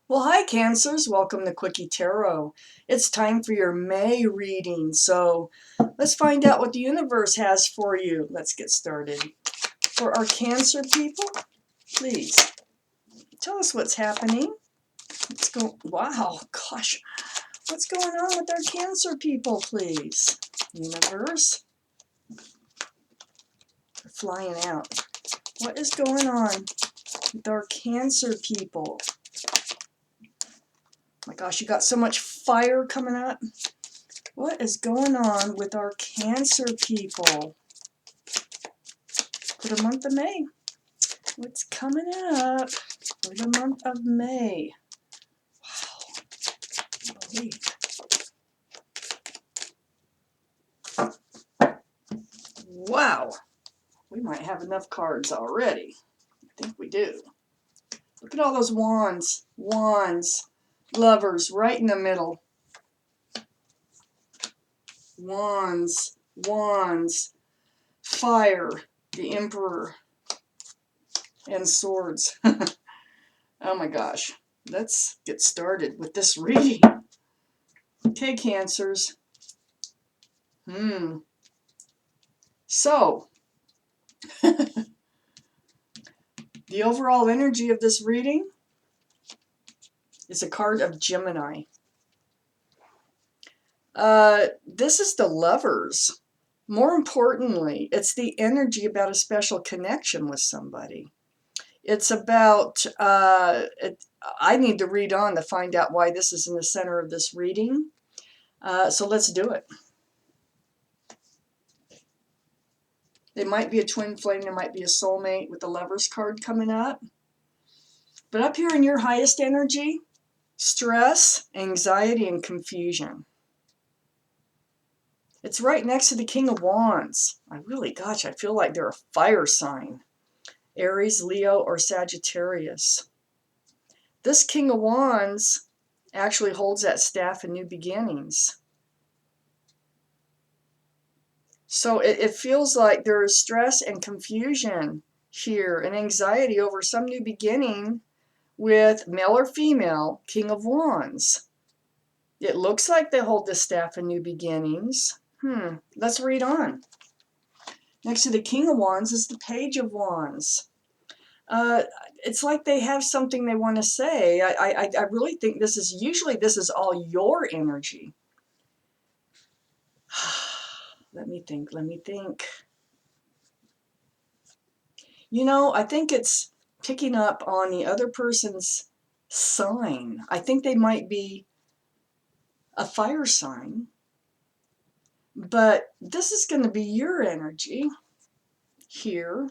Well, hi, Cancers. Welcome to Quickie Tarot. It's time for your May reading. So let's find out what the universe has for you. Let's get started. For our Cancer people, please tell us what's happening. Let's go. Wow, gosh. What's going on with our Cancer people, please? Universe. They're flying out. What is going on with our Cancer people? Oh my gosh, you got so much fire coming up. What is going on with our Cancer people for the month of May? What's coming up for the month of May? Wow, we might have enough cards already. I think we do. Look at all those wands, lovers right in the middle. Wands, fire, the Emperor, and swords. Oh my gosh. Let's get started with this reading. Okay, Cancers. So, the overall energy of this reading is a card of Gemini. This is the Lovers. More importantly, it's the energy about a special connection with somebody. It's about, I need to read on to find out why this is in the center of this reading. So let's do it. They might be a twin flame, they might be a soulmate with the Lovers card coming up. But up here in your highest energy, stress, anxiety, and confusion. It's right next to the King of Wands. I feel like they're a fire sign. Aries, Leo, or Sagittarius. This King of Wands actually holds that staff in new beginnings. So it feels like there is stress and confusion here and anxiety over some new beginning with male or female King of Wands. It looks like they hold the staff in new beginnings. Let's read on. Next to the King of Wands is the Page of Wands. It's like they have something they want to say. I really think this is all your energy. Let me think. You know, I think it's picking up on the other person's sign. I think they might be a fire sign, but this is going to be your energy here.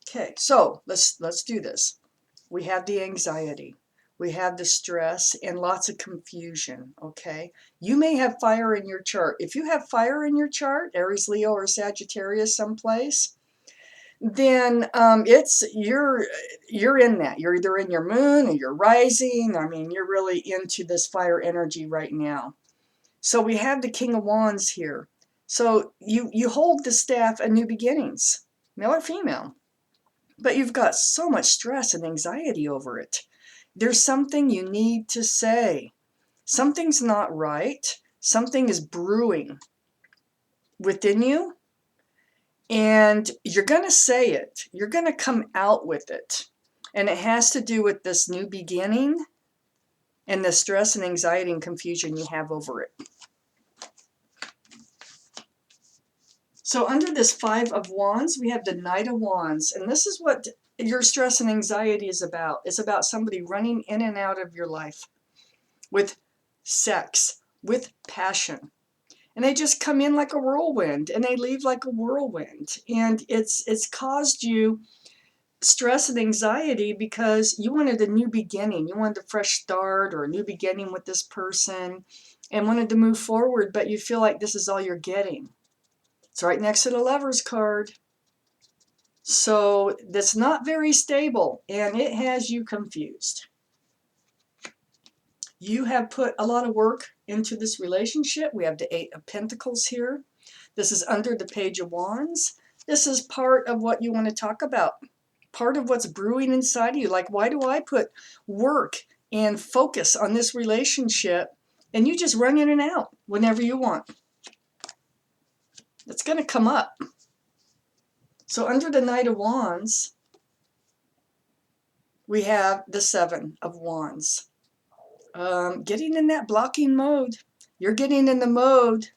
Okay, so let's do this. We have the anxiety, we have the stress, and lots of confusion. Okay, you may have fire in your chart. If you have fire in your chart, Aries, Leo, or Sagittarius someplace, then you're in that. You're either in your moon or you're rising. I mean, you're really into this fire energy right now. So we have the King of Wands here. So you hold the staff of new beginnings, male or female, but you've got so much stress and anxiety over it. There's something you need to say. Something's not right. Something is brewing within you. And you're going to say it. You're going to come out with it. And it has to do with this new beginning and the stress and anxiety and confusion you have over it. So under this Five of Wands, we have the Knight of Wands. And this is what your stress and anxiety is about. It's about somebody running in and out of your life with sex, with passion. And they just come in like a whirlwind and they leave like a whirlwind. And it's caused you stress and anxiety because you wanted a new beginning. You wanted a fresh start or a new beginning with this person and wanted to move forward, but you feel like this is all you're getting. It's right next to the Lovers card. So that's not very stable and it has you confused. You have put a lot of work into this relationship. We have the Eight of Pentacles here. This is under the Page of Wands. This is part of what you want to talk about. part of what's brewing inside of you. Like, why do I put work and focus on this relationship and you just run in and out whenever you want? It's going to come up. So under the Knight of Wands, we have the Seven of Wands. Getting in that blocking mode. You're getting in the mode.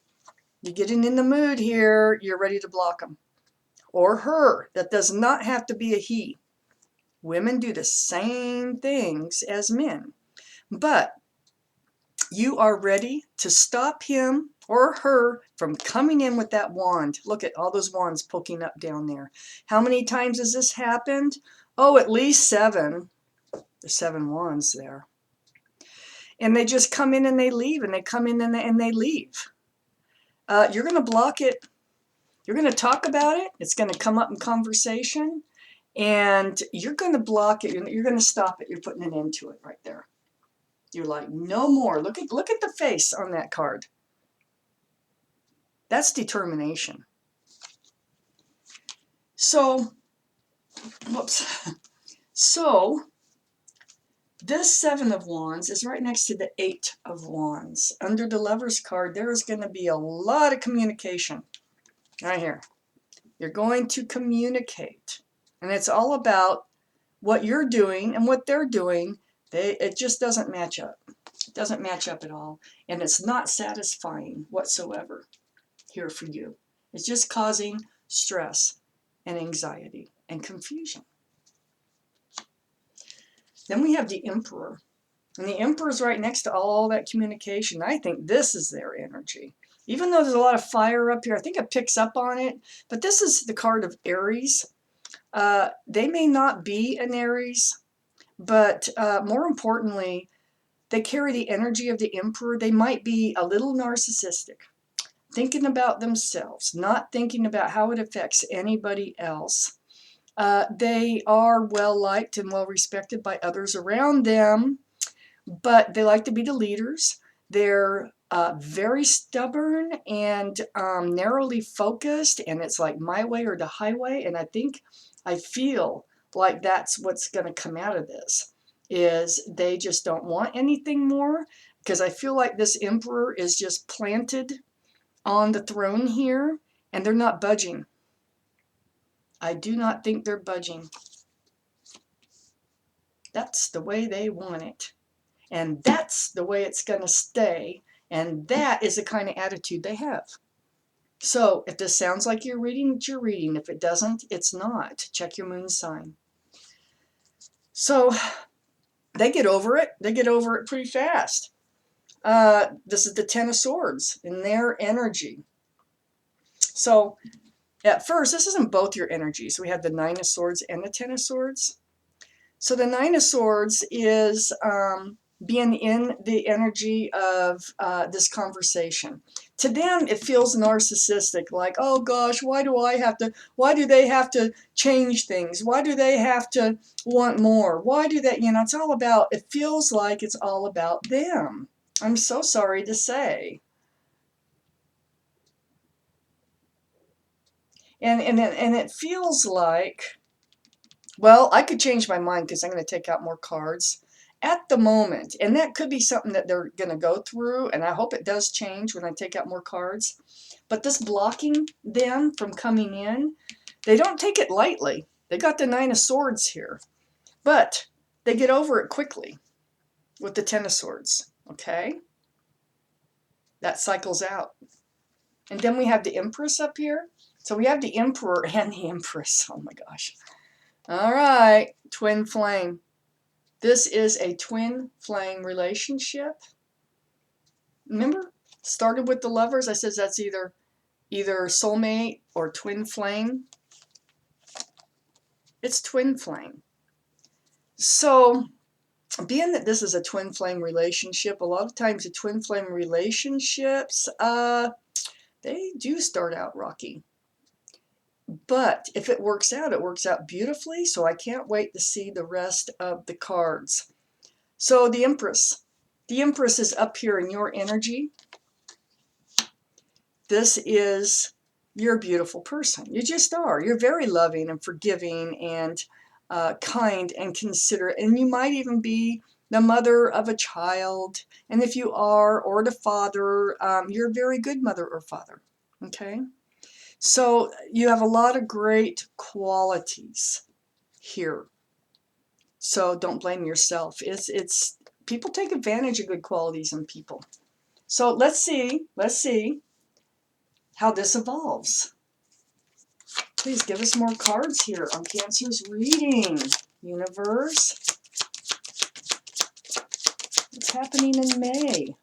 You're getting in the mood here. You're ready to block them. Or her. That does not have to be a he. Women do the same things as men. But you are ready to stop him or her from coming in with that wand. Look at all those wands poking up down there. How many times has this happened? Oh, at least 7. The 7 wands there. And they just come in and they leave, and they come in and they leave. You're going to block it. You're going to talk about it. It's going to come up in conversation. And you're going to block it. You're going to stop it. You're putting an end to it right there. You're like, no more. Look at the face on that card. That's determination. So, whoops. So, this 7 of Wands is right next to the 8 of Wands. Under the Lover's card, there is going to be a lot of communication. Right here. You're going to communicate. And it's all about what you're doing and what they're doing. It just doesn't match up. It doesn't match up at all. And it's not satisfying whatsoever here for you. It's just causing stress and anxiety and confusion. Then we have the Emperor. And the Emperor is right next to all that communication. I think this is their energy. Even though there's a lot of fire up here, I think it picks up on it. But this is the card of Aries. They may not be an Aries, but more importantly, they carry the energy of the Emperor. They might be a little narcissistic, thinking about themselves, not thinking about how it affects anybody else. They are well liked and well respected by others around them, but they like to be the leaders. They're very stubborn and narrowly focused, and it's like my way or the highway. And I feel like that's what's going to come out of this, is they just don't want anything more, because I feel like this Emperor is just planted on the throne here, and they're not budging. I do not think they're budging. That's the way they want it. And that's the way it's going to stay. And that is the kind of attitude they have. So if this sounds like you're reading, you're reading. If it doesn't, it's not. Check your moon sign. So they get over it. They get over it pretty fast. This is the 10 of Swords in their energy. So at first, this isn't both your energies. We have the 9 of Swords and the 10 of Swords. So the 9 of Swords is being in the energy of this conversation. To them, it feels narcissistic, like, oh gosh, why do they have to change things? Why do they have to want more? Why do they, it's all about, it feels like it's all about them. I'm so sorry to say. And it feels like, well, I could change my mind because I'm going to take out more cards at the moment. And that could be something that they're going to go through. And I hope it does change when I take out more cards. But this blocking them from coming in, they don't take it lightly. They got the 9 of Swords here. But they get over it quickly with the 10 of Swords. Okay? That cycles out. And then we have the Empress up here. So we have the Emperor and the Empress. Oh my gosh. All right. Twin flame. This is a twin flame relationship. Remember? Started with the Lovers. I said that's either soulmate or twin flame. It's twin flame. So, being that this is a twin flame relationship, a lot of times the twin flame relationships, they do start out rocky. But if it works out beautifully. So I can't wait to see the rest of the cards. So the Empress. The Empress is up here in your energy. This is, you're a beautiful person. You just are. You're very loving and forgiving, and kind and considerate, and you might even be the mother of a child, and if you are, or the father, you're a very good mother or father, okay? So you have a lot of great qualities here. So don't blame yourself. It's people take advantage of good qualities in people. So let's see how this evolves. Please give us more cards here on Cancer's reading. Universe, what's happening in May?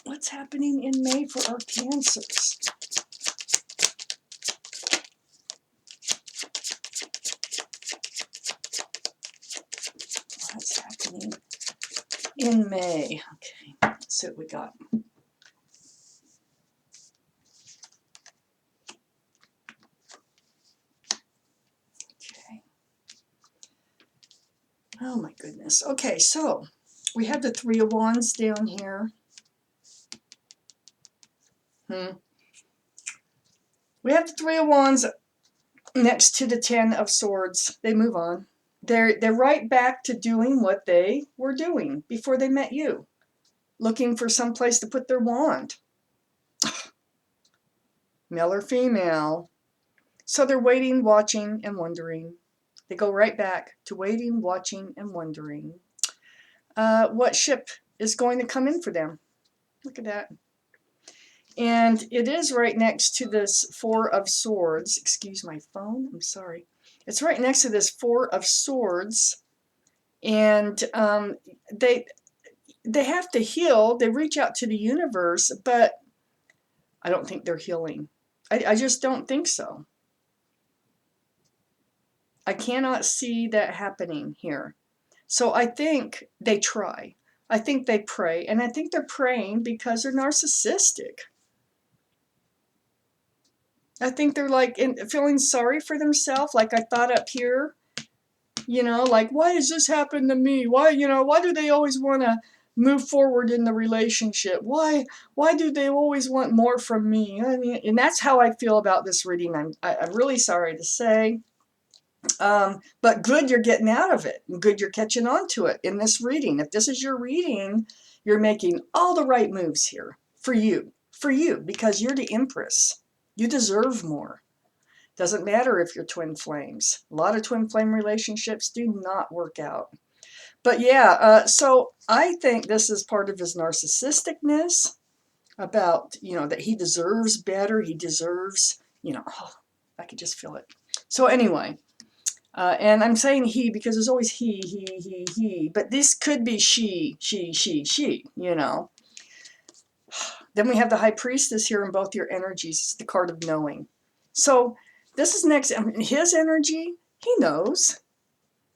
What's happening in May for our Cancers? What's happening in May? Okay, let's see what we got. Okay. Oh my goodness. Okay, so we have the Three of Wands down here. We have the Three of Wands next to the Ten of Swords. They move on. They're right back to doing what they were doing before they met you, looking for some place to put their wand. Male or female. So they're waiting, watching, and wondering. They go right back to waiting, watching, and wondering. What ship is going to come in for them? Look at that. And it is right next to this Four of Swords. Excuse my phone, I'm sorry. It's right next to this Four of Swords. And they have to heal. They reach out to the universe, but I don't think they're healing. I just don't think so. I cannot see that happening here. So I think they try. I think they pray. And I think they're praying because they're narcissistic. I think they're like feeling sorry for themselves, like I thought up here, you know, like, why does this happen to me? Why, you know, why do they always want to move forward in the relationship? Why do they always want more from me? I mean, and that's how I feel about this reading. I'm really sorry to say, but good you're getting out of it. Good you're catching on to it in this reading. If this is your reading, you're making all the right moves here for you, because you're the Empress. You deserve more. Doesn't matter if you're twin flames. A lot of twin flame relationships do not work out. But yeah, so I think this is part of his narcissisticness about, you know, that he deserves better. He deserves, you know, oh, I could just feel it. So anyway, and I'm saying he because there's always he. But this could be she, you know. Then we have the High Priestess here in both your energies. It's the card of knowing. So this is next. His energy, he knows.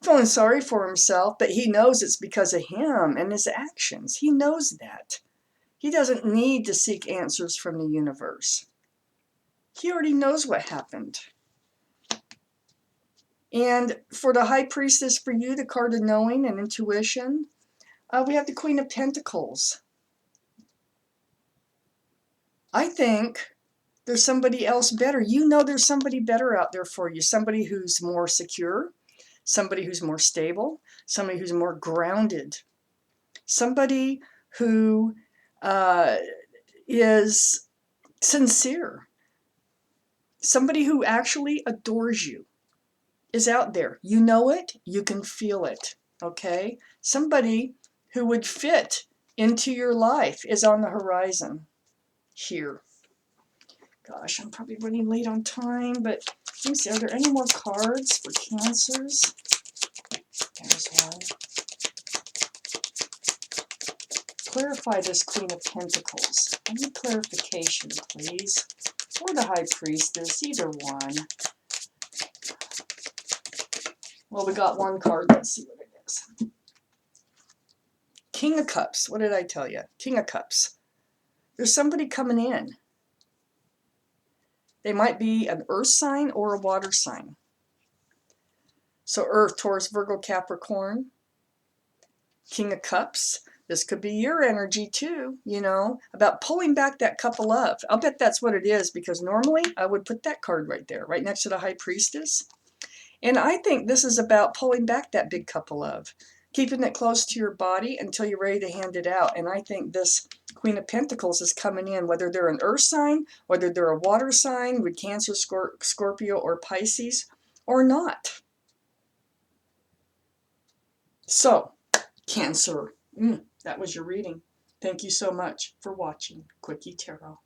Feeling sorry for himself, but he knows it's because of him and his actions. He knows that. He doesn't need to seek answers from the universe. He already knows what happened. And for the High Priestess, for you, the card of knowing and intuition, we have the Queen of Pentacles. I think there's somebody else better. You know there's somebody better out there for you. Somebody who's more secure, somebody who's more stable, somebody who's more grounded, somebody who is sincere, somebody who actually adores you is out there. You know it, you can feel it, okay? Somebody who would fit into your life is on the horizon here. Gosh, I'm probably running late on time, but let me see, are there any more cards for Cancers? There's one. Clarify this Queen of Pentacles. I need clarification, please. Or the High Priestess, either one. Well, we got one card. Let's see what it is. King of Cups. What did I tell you? King of Cups. There's somebody coming in. They might be an earth sign or a water sign. So Earth, Taurus, Virgo, Capricorn. King of Cups. This could be your energy too, you know, about pulling back that cup of love. I'll bet that's what it is, because normally I would put that card right there, right next to the High Priestess. And I think this is about pulling back that big cup of love, keeping it close to your body until you're ready to hand it out. And I think this Queen of Pentacles is coming in, whether they're an earth sign, whether they're a water sign with Cancer, Scorpio, or Pisces, or not. So, Cancer, that was your reading. Thank you so much for watching Quickie Tarot.